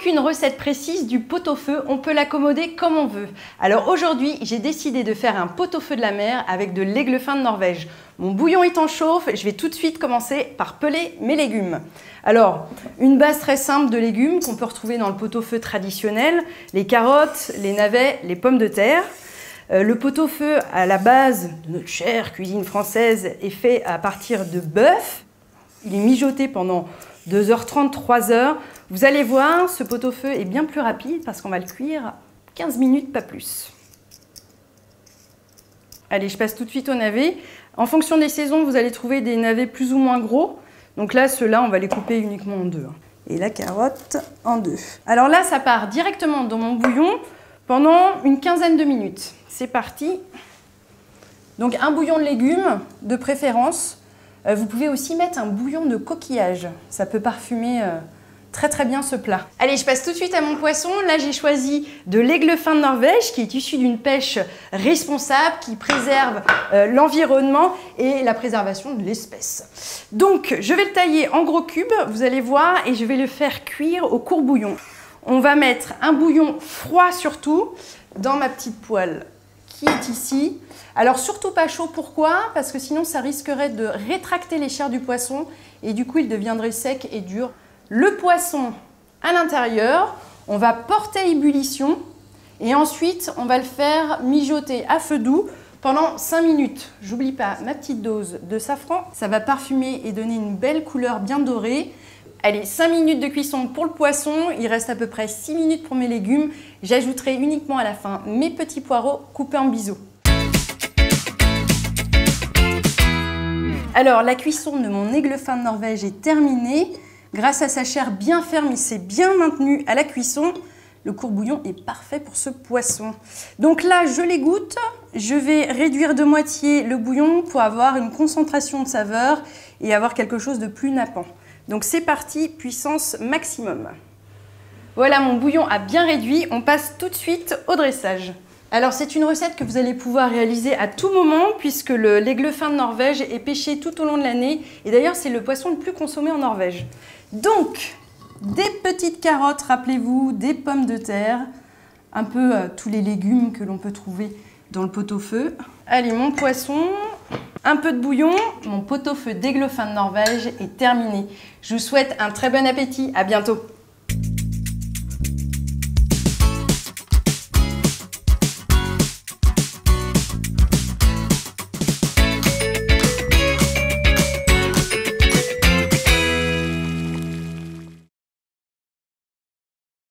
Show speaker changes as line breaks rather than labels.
aucune recette précise du pot-au-feu, on peut l'accommoder comme on veut. Alors aujourd'hui, j'ai décidé de faire un pot-au-feu de la mer avec de l'aigle fin de Norvège. Mon bouillon étant chauffe, je vais tout de suite commencer par peler mes légumes. Alors, une base très simple de légumes qu'on peut retrouver dans le pot-au-feu traditionnel, les carottes, les navets, les pommes de terre. Le pot-au-feu, à la base de notre chère cuisine française, est fait à partir de bœuf. Il est mijoté pendant 2h30, 3h. Vous allez voir, ce pot-au-feu est bien plus rapide parce qu'on va le cuire 15 minutes, pas plus. Allez, je passe tout de suite au navet. En fonction des saisons, vous allez trouver des navets plus ou moins gros. Donc là, ceux-là, on va les couper uniquement en deux. Et la carotte en deux. Alors là, ça part directement dans mon bouillon pendant une quinzaine de minutes. C'est parti. Donc un bouillon de légumes, de préférence. Vous pouvez aussi mettre un bouillon de coquillage. Ça peut parfumer très bien ce plat. Allez, je passe tout de suite à mon poisson. Là, j'ai choisi de l'aigle fin de Norvège qui est issu d'une pêche responsable, qui préserve l'environnement et la préservation de l'espèce. Donc, je vais le tailler en gros cubes, vous allez voir, et je vais le faire cuire au court-bouillon. On va mettre un bouillon froid surtout dans ma petite poêle qui est ici. Alors surtout pas chaud, pourquoi? Parce que sinon ça risquerait de rétracter les chairs du poisson et du coup il deviendrait sec et dur. Le poisson à l'intérieur, on va porter à ébullition et ensuite on va le faire mijoter à feu doux pendant 5 minutes. J'oublie pas ma petite dose de safran, ça va parfumer et donner une belle couleur bien dorée. Allez, 5 minutes de cuisson pour le poisson, il reste à peu près 6 minutes pour mes légumes. J'ajouterai uniquement à la fin mes petits poireaux coupés en biseaux. Alors, la cuisson de mon aigle fin de Norvège est terminée. Grâce à sa chair bien ferme, il s'est bien maintenu à la cuisson. Le court-bouillon est parfait pour ce poisson. Donc là, je l'égoutte. Je vais réduire de moitié le bouillon pour avoir une concentration de saveur et avoir quelque chose de plus nappant. Donc c'est parti, puissance maximum. Voilà, mon bouillon a bien réduit. On passe tout de suite au dressage. Alors c'est une recette que vous allez pouvoir réaliser à tout moment puisque l'aigle fin de Norvège est pêché tout au long de l'année. Et d'ailleurs, c'est le poisson le plus consommé en Norvège. Donc, des petites carottes, rappelez-vous, des pommes de terre, un peu tous les légumes que l'on peut trouver dans le pot-au-feu. Allez, mon poisson, un peu de bouillon, mon pot-au-feu d'aigle fin de Norvège est terminé. Je vous souhaite un très bon appétit, à bientôt.